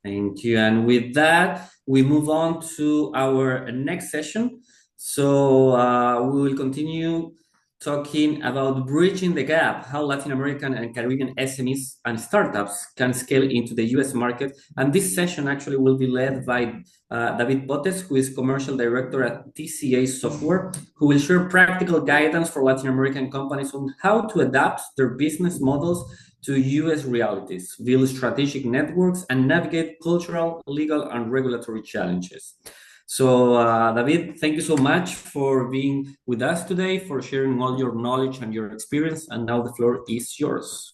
Thank you. And with that, we move on to our next session. So we will continue talking about bridging the gap, how Latin American and Caribbean SMEs and startups can scale into the US market. And this session actually will be led by David Botes, who is Commercial Director at TCA Software, who will share practical guidance for Latin American companies on how to adapt their business models to US realities, build strategic networks, and navigate cultural, legal, and regulatory challenges. So, David, thank you so much for being with us today, for sharing all your knowledge and your experience. And now the floor is yours.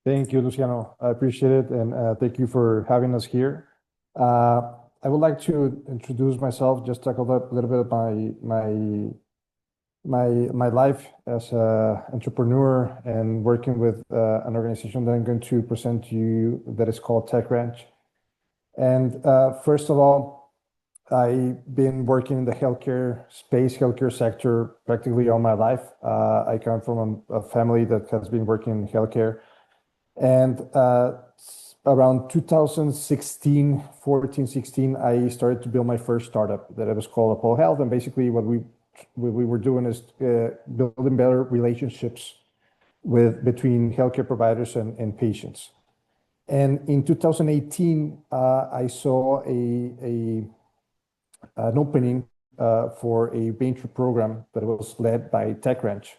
Thank you, Luciano. I appreciate it. And thank you for having us here. I would like to introduce myself, just talk a little bit about my life as an entrepreneur and working with an organization that I'm going to present to you that is called TechRanch. And first of all, I've been working in the healthcare sector practically all my life. I come from a family that has been working in healthcare. And around 2016, 16, I started to build my first startup that was called Apollo Health. And basically what we were doing is building better relationships between healthcare providers and patients. And in 2018, I saw an opening for a venture program that was led by TechRanch.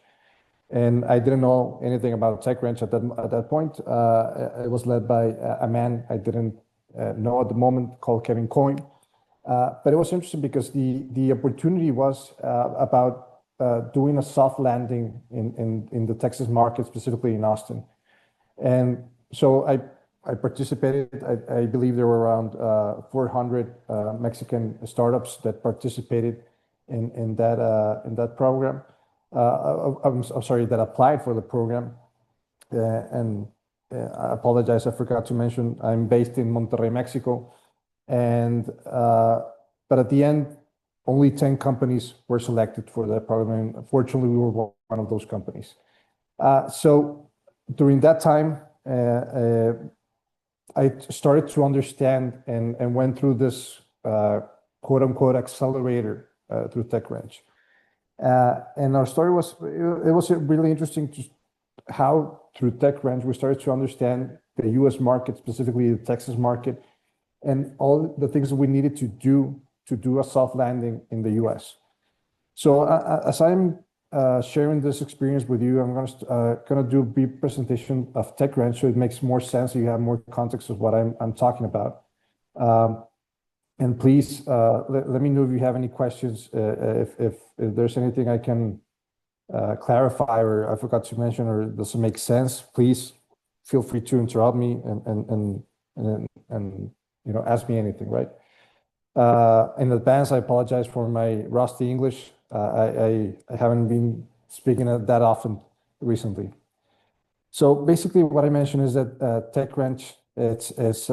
And I didn't know anything about TechRanch at that point. It was led by a man I didn't know at the moment called Kevin Coyne. But it was interesting because the opportunity was about doing a soft landing in the Texas market, specifically in Austin. And so I participated. I believe there were around 400 Mexican startups that participated in that program. I'm sorry, that applied for the program. And I apologize, I forgot to mention, I'm based in Monterrey, Mexico. But at the end, only 10 companies were selected for that program. Unfortunately, we were one of those companies. So during that time, I started to understand and went through this quote unquote accelerator through TechRanch. And our story was really interesting to how through TechRanch we started to understand the US market, specifically the Texas market, and all the things that we needed to do a soft landing in the US. So as I'm sharing this experience with you, I'm gonna do a brief presentation of TechRanch so it makes more sense, so you have more context of what I'm talking about. And please let me know if you have any questions, if there's anything I can clarify or I forgot to mention or doesn't make sense. Please feel free to interrupt me and ask me anything. Right. In advance, I apologize for my rusty English. I haven't been speaking that often recently. So basically, what I mentioned is that TechRanch it's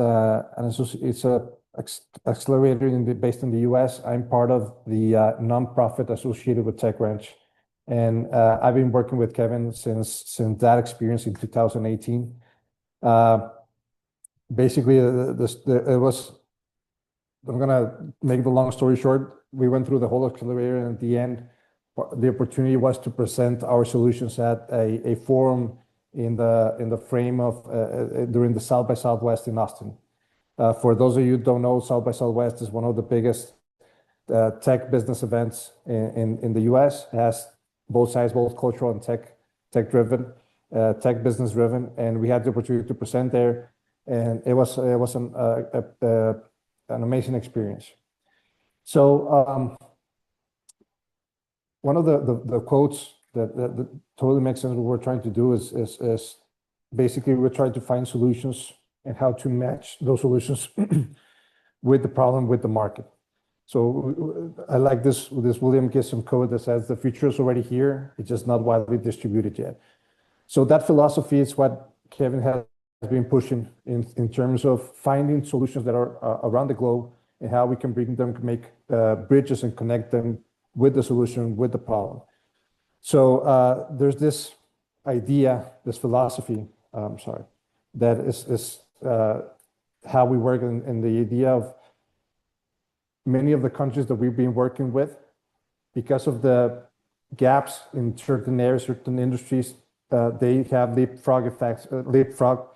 a accelerator based in the US. I'm part of the nonprofit associated with TechRanch, and I've been working with Kevin since that experience in 2018. Basically, it was. I'm gonna make the long story short. We went through the whole accelerator, and at the end, the opportunity was to present our solutions at a forum in the frame of during the South by Southwest in Austin. For those of you who don't know, South by Southwest is one of the biggest tech business events in the US. It has both sides, both cultural and tech driven, tech business driven, and we had the opportunity to present there, and it was an amazing experience. So one of the quotes that totally makes sense what we're trying to do is basically we're trying to find solutions and how to match those solutions with the problem with the market. So I like this William Gibson quote that says the future is already here, it's just not widely distributed yet. So that philosophy is what Kevin has been pushing in terms of finding solutions that are around the globe and how we can bring them, make bridges and connect them with the solution, with the problem. So there's this idea, this philosophy, that is how we work in the idea of many of the countries that we've been working with, because of the gaps in certain areas, certain industries, they have leapfrog effects, leapfrog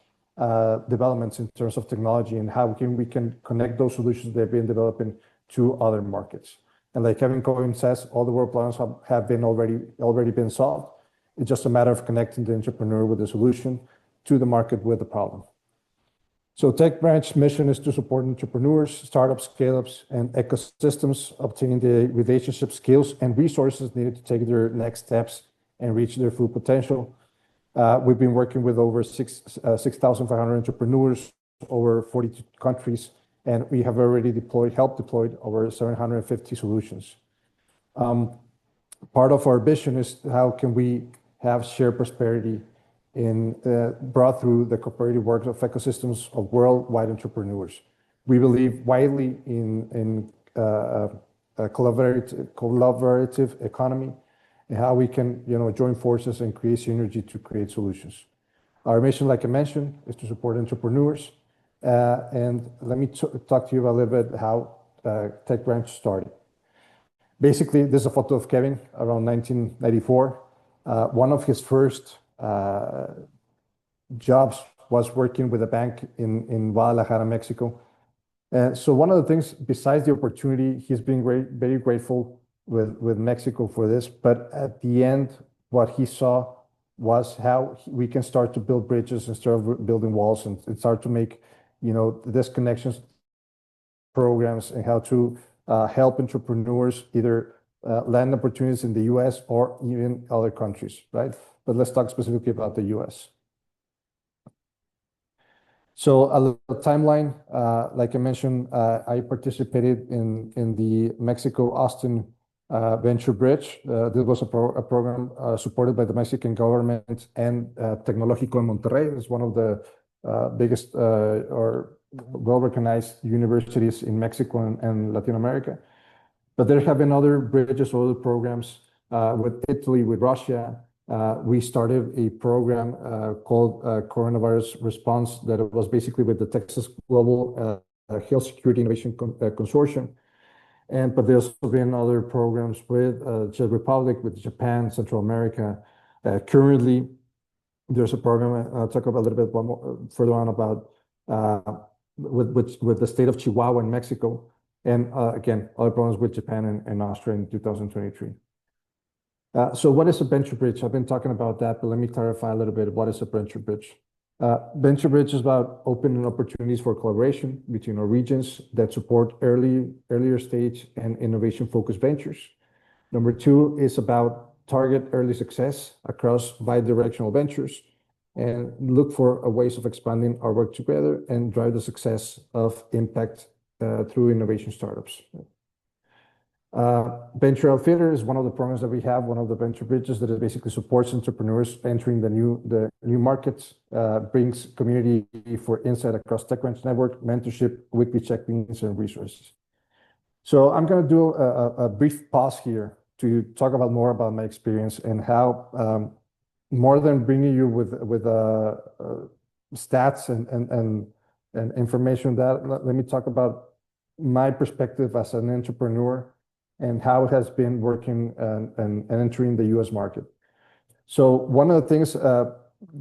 developments in terms of technology, and how we can connect those solutions they've been developing to other markets. And like Kevin Cohen says, all the world problems have been already been solved. It's just a matter of connecting the entrepreneur with the solution to the market with the problem. So Tech Branch's mission is to support entrepreneurs, startups, scale-ups, and ecosystems, obtaining the relationship skills and resources needed to take their next steps and reach their full potential. We've been working with over 6,500 entrepreneurs over 42 countries, and we have already helped deploy over 750 solutions. Part of our vision is how can we have shared prosperity brought through the cooperative work of ecosystems of worldwide entrepreneurs. We believe widely in a collaborative economy, and how we can join forces and create synergy to create solutions. Our mission, like I mentioned, is to support entrepreneurs. And let me talk to you a little bit how Tech Branch started. Basically, this is a photo of Kevin around 1994. One of his first jobs was working with a bank in Guadalajara, Mexico. And so one of the things, besides the opportunity, he's been very grateful with Mexico for this. But at the end, what he saw was how we can start to build bridges instead of building walls, and start to make these connections programs, and how to help entrepreneurs either land opportunities in the US or even other countries, right? But let's talk specifically about the US. So a little timeline, like I mentioned, I participated in the Mexico-Austin Venture Bridge. This was a program supported by the Mexican government and Tecnológico in Monterrey. It's one of the biggest or well-recognized universities in Mexico and Latin America. But there have been other bridges, other programs with Italy, with Russia. We started a program called Coronavirus Response, that was basically with the Texas Global Health Security Innovation Consortium. But there's also been other programs with Czech Republic, with Japan, Central America. Currently, there's a program I'll talk about a little bit more further on about with the state of Chihuahua in Mexico, and again, other programs with Japan and Austria in 2023. So what is a venture bridge? I've been talking about that, but let me clarify a little bit. What is a venture bridge? Venture bridge is about opening opportunities for collaboration between our regions that support earlier stage and innovation-focused ventures. Number two is about target early success across bi-directional ventures, and look for ways of expanding our work together and drive the success of impact through innovation startups. Venture Outfitter is one of the programs that we have, one of the venture bridges that basically supports entrepreneurs entering the new markets, brings community for insight across Tech Branch network, mentorship, weekly check-ins, and resources. So I'm going to do a brief pause here to talk about more about my experience, and how more than bringing you with stats and information, that let me talk about my perspective as an entrepreneur, and how it has been working and entering the US market. So one of the things,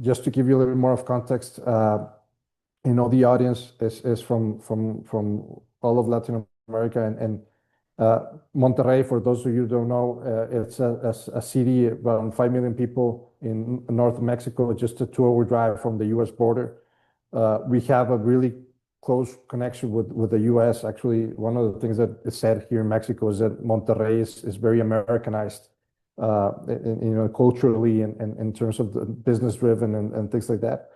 just to give you a little bit more of context, the audience is from all of Latin America, and Monterrey, for those of you who don't know, it's a city around 5 million people in north Mexico, just a 2-hour drive from the US border. We have a really close connection with the US. Actually, one of the things that is said here in Mexico is that Monterrey is very Americanized, culturally, and in terms of the business driven and things like that.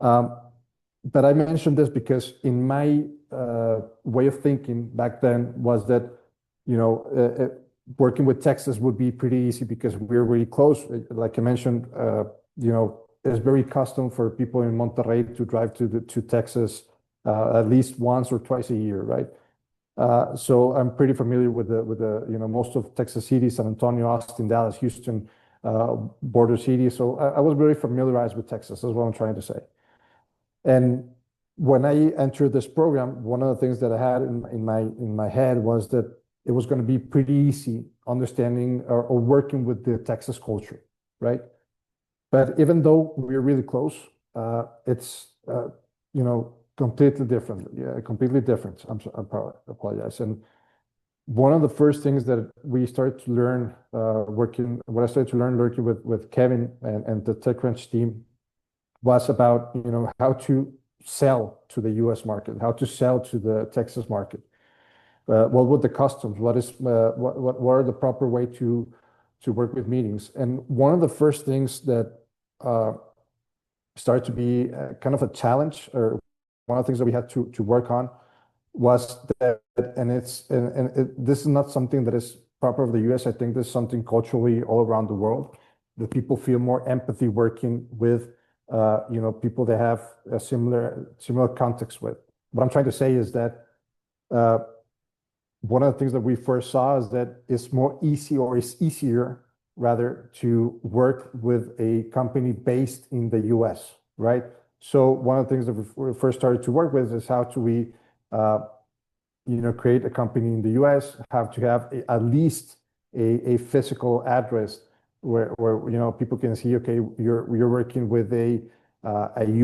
But I mentioned this because in my way of thinking back then was that, working with Texas would be pretty easy because we're really close. Like I mentioned, it's very custom for people in Monterrey to drive to Texas at least once or twice a year, right? So I'm pretty familiar with the most of Texas cities: San Antonio, Austin, Dallas, Houston, border cities. So I was very familiarized with Texas. That's what I'm trying to say. And when I entered this program, one of the things that I had in my head was that it was going to be pretty easy understanding or working with the Texas culture, right? But even though we're really close, it's completely different. Yeah, completely different. Apologize. And one of the first things that we started to learn what I started to learn working with Kevin and the TechCrunch team was about how to sell to the U.S. market, how to sell to the Texas market. What would the customs? What are the proper way to work with meetings? And one of the first things that uh, started to be kind of a challenge, or one of the things that we had to work on was that, this is not something that is proper of the U.S. I think this is something culturally all around the world, that people feel more empathy working with people that have a similar context with. What I'm trying to say is that uh, one of the things that we first saw is that it's more easy, or it's easier rather, to work with a company based in the US, right? So one of the things that we first started to work with is how do we, uh, create a company in the US, have to have at least a physical address where people can see, okay, you're working with a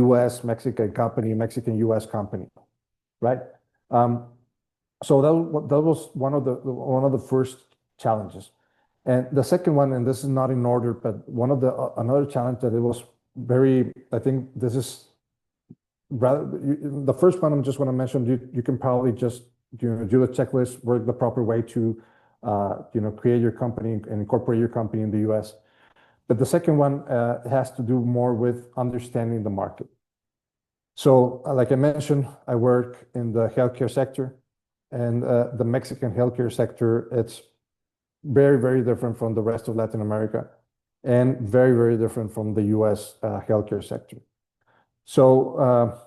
US Mexican company, Mexican US company, right? Um, so that was one of the first challenges. And the second one, and this is not in order, but one of the another challenge that it was very, I think this is rather, the first one I'm just want to mention, you can probably just do the checklist, work the proper way to create your company and incorporate your company in the US. But the second one has to do more with understanding the market. So, like I mentioned, I work in the healthcare sector, and the Mexican healthcare sector, it's very, very different from the rest of Latin America, and very, very different from the US healthcare sector. So,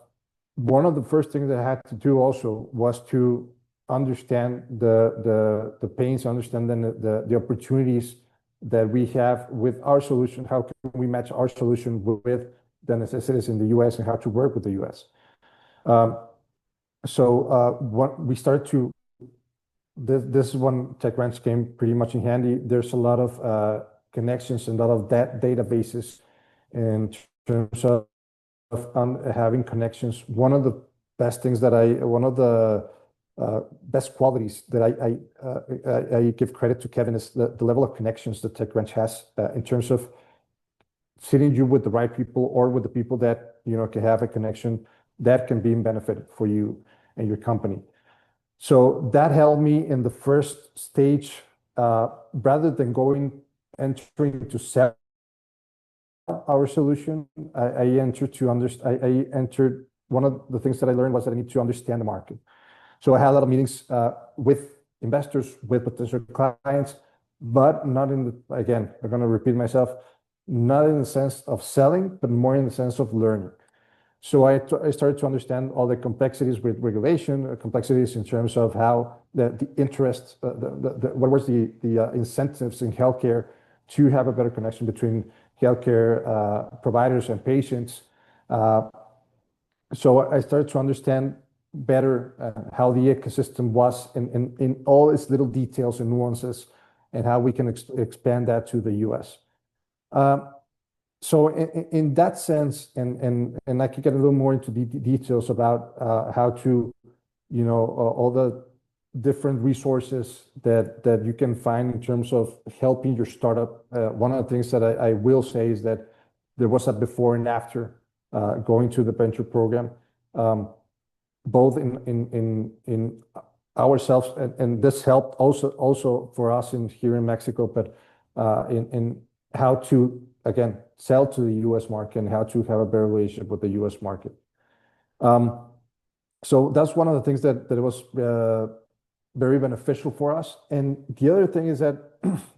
one of the first things that I had to do also was to understand the pains, understand the opportunities that we have with our solution. How can we match our solution with the necessities in the US, and how to work with the US? What we start to this is when TechRanch came pretty much in handy. There's a lot of connections and a lot of databases in terms of having connections. One of the one of the best qualities that I give credit to Kevin is the level of connections that TechRanch has in terms of sitting you with the right people, or with the people that can have a connection that can be in benefit for you and your company. So that helped me in the first stage, rather than entering to sell our solution. I entered to understand. I entered. One of the things that I learned was that I need to understand the market. So I had a lot of meetings with investors, with potential clients, but not in the, again, I'm going to repeat myself, not in the sense of selling, but more in the sense of learning. So I started to understand all the complexities with regulation, complexities in terms of how the interest, what was the incentives in healthcare to have a better connection between healthcare providers and patients. So I started to understand better how the ecosystem was in all its little details and nuances, and how we can expand that to the US. So in that sense, and I could get a little more into the details about how to, all the different resources that you can find in terms of helping your startup. One of the things that I will say is that there was a before and after going to the venture program, both in ourselves, and this helped also for us here in Mexico, but in how to, again, sell to the US market, and how to have a better relationship with the US market. So that's one of the things that was very beneficial for us. And the other thing is that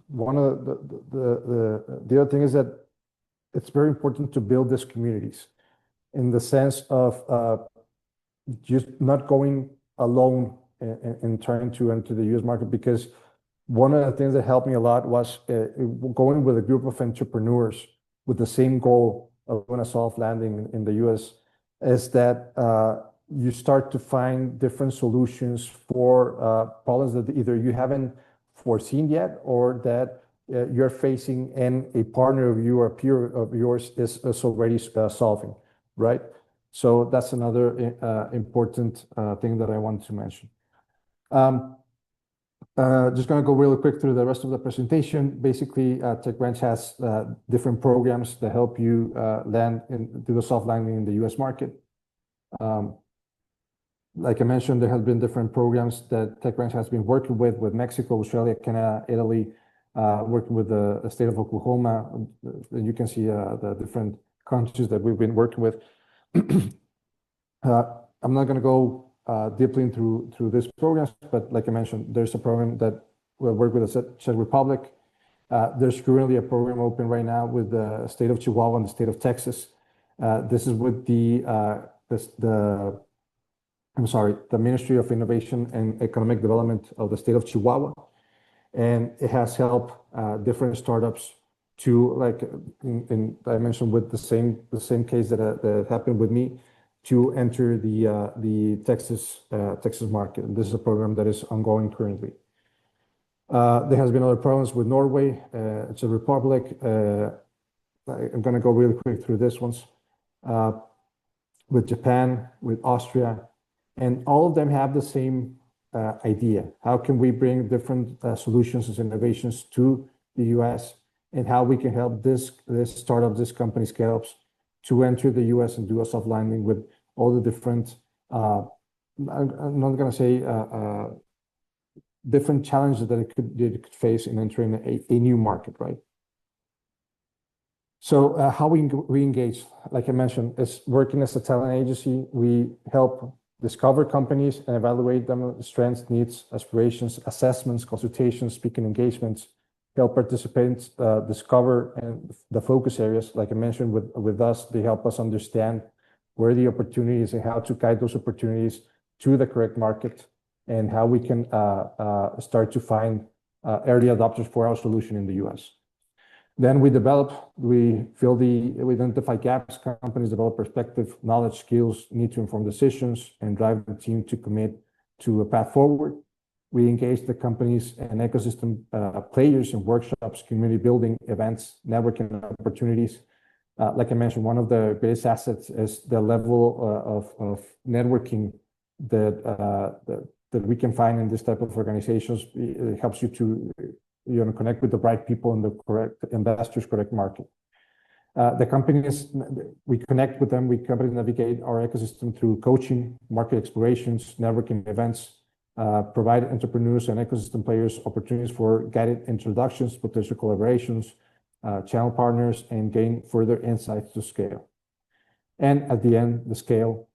one of the other thing is that it's very important to build these communities, in the sense of just not going alone and trying to enter the US market. Because one of the things that helped me a lot was going with a group of entrepreneurs with the same goal of doing a soft landing in the US. is that you start to find different solutions for problems that either you haven't foreseen yet or that you're facing and a partner of you or a peer of yours is already solving, right? So that's another important thing that I wanted to mention. Just going to go really quick through the rest of the presentation. Basically, TechBranch has different programs that help you do the soft landing in the US market. Like I mentioned, there have been different programs that TechBranch has been working with Mexico, Australia, Canada, Italy, working with the state of Oklahoma. You can see the different countries that we've been working with. I'm not going to go deeply through these programs, but like I mentioned, there's a program that will work with the Czech Republic. There's currently a program open right now with the state of Chihuahua and the state of Texas. This is with the Ministry of Innovation and Economic Development of the state of Chihuahua. And it has helped different startups to, like I mentioned with the same case that happened with me, to enter the Texas market. And this is a program that is ongoing currently. There has been other programs with Norway, Czech Republic. I'm going to go really quick through this ones. With Japan, with Austria, and all of them have the same idea. How can we bring different solutions and innovations to the US, and how we can help this startup, this company scale-ups to enter the US and do a soft landing with all the different, I'm not going to say different challenges that it could face in entering a new market, right? So how we engage, like I mentioned, is working as a talent agency. We help discover companies and evaluate them, strengths, needs, aspirations, assessments, consultations, speaking engagements, help participants discover and the focus areas. Like I mentioned, with us, they help us understand where the opportunities and how to guide those opportunities to the correct market, and how we can start to find early adopters for our solution in the US. Then we identify gaps, companies develop perspective, knowledge, skills, need to inform decisions, and drive the team to commit to a path forward. We engage the companies and ecosystem players in workshops, community building, events, networking opportunities. Like I mentioned, one of the greatest assets is the level of networking that we can find in this type of organizations. It helps you to connect with the right people in the correct investors, correct market. The companies, we connect with them, companies navigate our ecosystem through coaching, market explorations, networking events, provide entrepreneurs and ecosystem players opportunities for guided introductions, potential collaborations, channel partners, and gain further insights to scale. And at the end, the scale.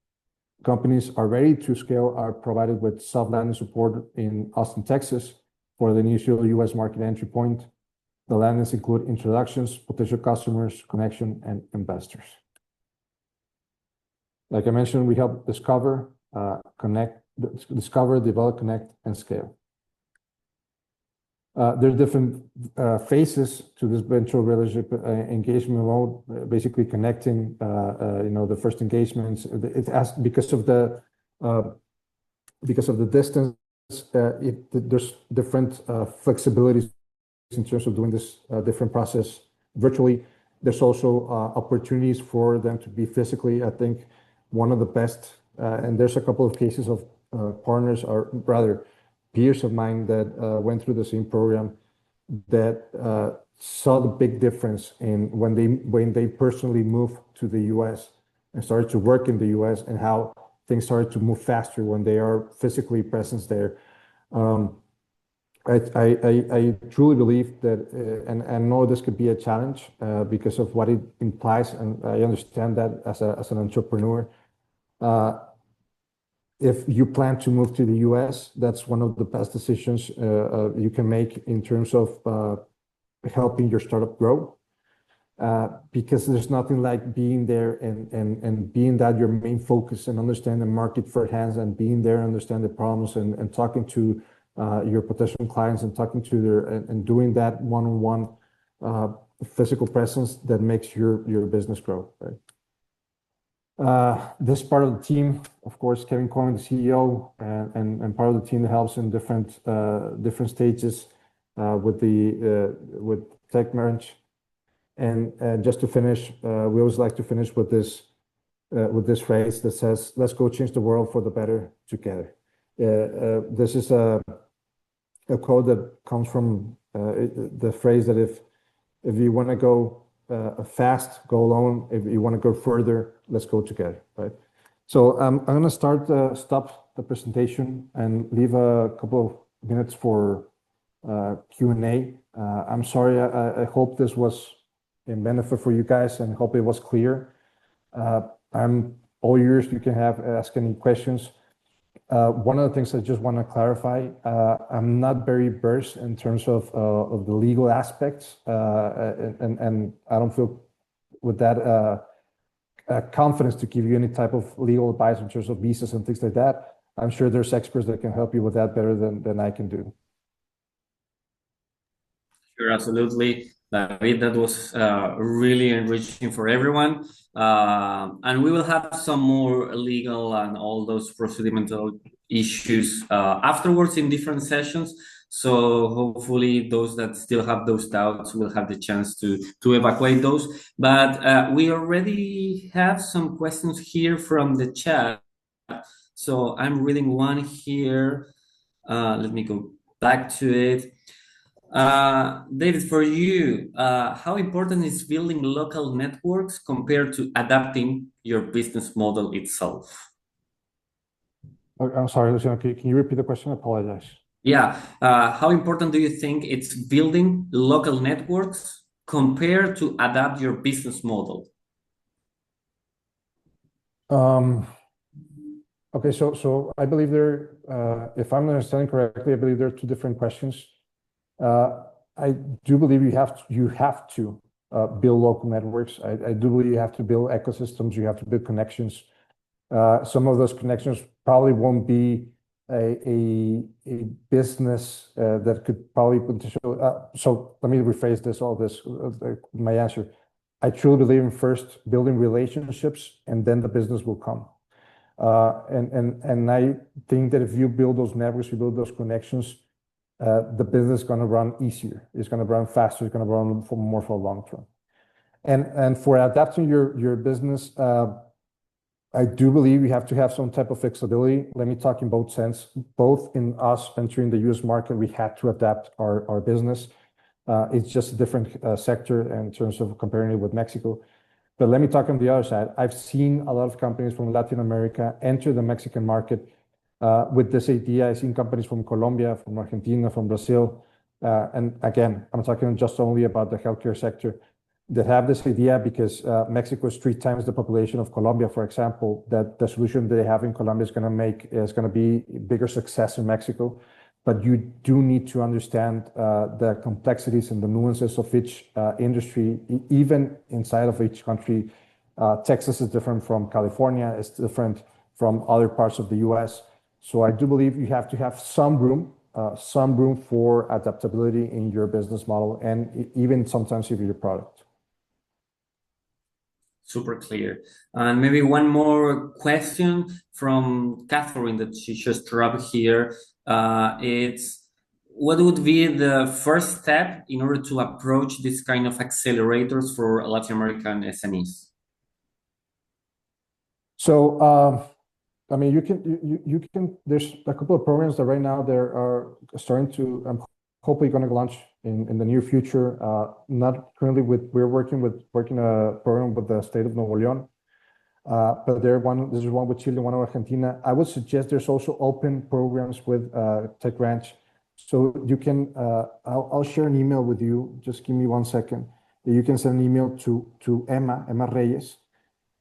Companies are ready to scale, are provided with soft landing support in Austin, Texas, for the initial US market entry point. The landings include introductions, potential customers, connection, and investors. Like I mentioned, we help discover, develop, connect, and scale. There are different phases to this venture relationship engagement mode, basically connecting, the first engagements. Because of the distance, there's different flexibilities in terms of doing this different process virtually. There's also opportunities for them to be physically. I think one of the best, and there's a couple of cases of partners, or rather peers of mine, that went through the same program, that saw the big difference in when they personally moved to the US and started to work in the US, and how things started to move faster when they are physically present there. I truly believe that, and I know this could be a challenge because of what it implies, and I understand that as an entrepreneur. If you plan to move to the US, that's one of the best decisions you can make in terms of helping your startup grow. Because there's nothing like being there and being that your main focus, and understand the market firsthand, and being there, understand the problems, and talking to your potential clients, and talking to and doing that one-on-one physical presence that makes your business grow, right? This part of the team, of course, Kevin Cohen, the CEO, and part of the team that helps in different stages with TechCrunch. And just to finish, we always like to finish with this phrase that says, "Let's go change the world for the better together." This is a quote that comes from the phrase that if you want to go fast, go alone. If you want to go further, let's go together, right? So I'm going to stop the presentation and leave a couple of minutes for Q&A. I'm sorry, I hope this was a benefit for you guys and hope it was clear. I'm all ears. You can ask any questions. One of the things I just want to clarify, I'm not very versed in terms of the legal aspects, and I don't feel with that confidence to give you any type of legal advice in terms of visas and things like that. I'm sure there's experts that can help you with that better than I can do. Sure, absolutely. David, that was really enriching for everyone. And we will have some more legal and all those procedimental issues afterwards in different sessions. So hopefully those that still have those doubts will have the chance to evacuate those. But we already have some questions here from the chat. So I'm reading one here. Let me go back to it. David, for you, how important is building local networks compared to adapting your business model itself? I'm sorry, Luciano, can you repeat the question? I apologize. Yeah. How important do you think it's building local networks compared to adapt your business model? Okay, so I believe if I'm understanding correctly, I believe there are two different questions. I do believe you have to build local networks. I do believe you have to build ecosystems. You have to build connections. Some of those connections probably won't be a business that could probably potentially. So let me rephrase my answer. I truly believe in first building relationships, and then the business will come. And I think that if you build those networks, you build those connections, the business is going to run easier. It's going to run faster. It's going to run more for a long term. And for adapting your business, I do believe you have to have some type of flexibility. Let me talk in both sense. Both in us entering the US market, we had to adapt our business. It's just a different sector in terms of comparing it with Mexico. But let me talk on the other side. I've seen a lot of companies from Latin America enter the Mexican market with this idea. I've seen companies from Colombia, from Argentina, from Brazil. And again, I'm talking just only about the healthcare sector that have this idea because Mexico is 3 times the population of Colombia, for example, that the solution they have in Colombia is going to be a bigger success in Mexico. But you do need to understand the complexities and the nuances of each industry, even inside of each country. Texas is different from California. It's different from other parts of the US. So I do believe you have to have some room for adaptability in your business model and even sometimes even your product. Super clear. And maybe one more question from Catherine that she just dropped here. It's what would be the first step in order to approach this kind of accelerators for Latin American SMEs? So, I mean, you can. There's a couple of programs that right now there are starting to. I'm hopefully going to launch in the near future. Not currently we're working a program with the state of Nuevo León. But this is one with Chile, one with Argentina. I would suggest there's also open programs with TechCrunch. So you can, I'll share an email with you. Just give me 1 second. You can send an email to Emma Reyes,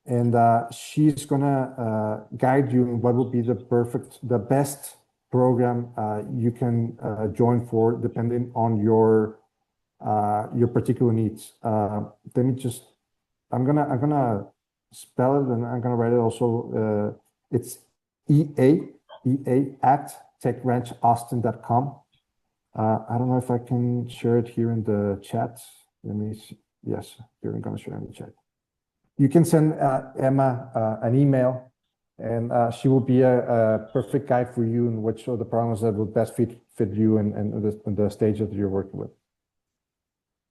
and she's gonna guide you in what would be the best program you can join for, depending on your particular needs. Let me just. I'm gonna spell it, and I'm gonna write it also. It's EA at techranchaustin.com. I don't know if I can share it here in the chat. Let me see. Yes, here I'm gonna share in the chat. You can send Emma an email, and she will be a perfect guide for you in which of the programs that will best fit you and the stage that you're working with.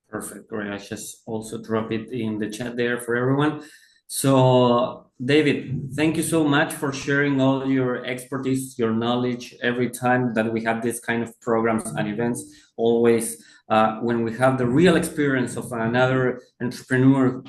Perfect. Great. I just also drop it in the chat there for everyone. So, David, thank you so much for sharing all your expertise, your knowledge every time that we have this kind of programs and events. Always, when we have the real experience of another entrepreneur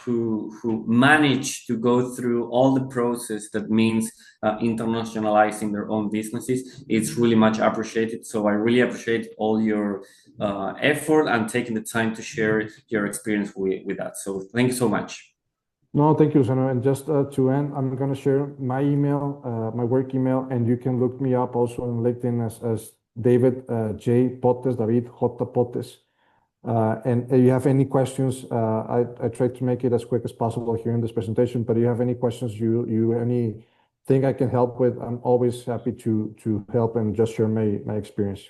who managed to go through all the process that means internationalizing their own businesses, it's really much appreciated. So I really appreciate all your effort and taking the time to share your experience with that. So thank you so much. No, thank you, Sano. And just to end, I'm going to share my email, my work email, and you can look me up also on LinkedIn as David J. Potes, David J. Potes. And if you have any questions, I try to make it as quick as possible here in this presentation, but if you have any questions, anything I can help with, I'm always happy to help and just share my experience.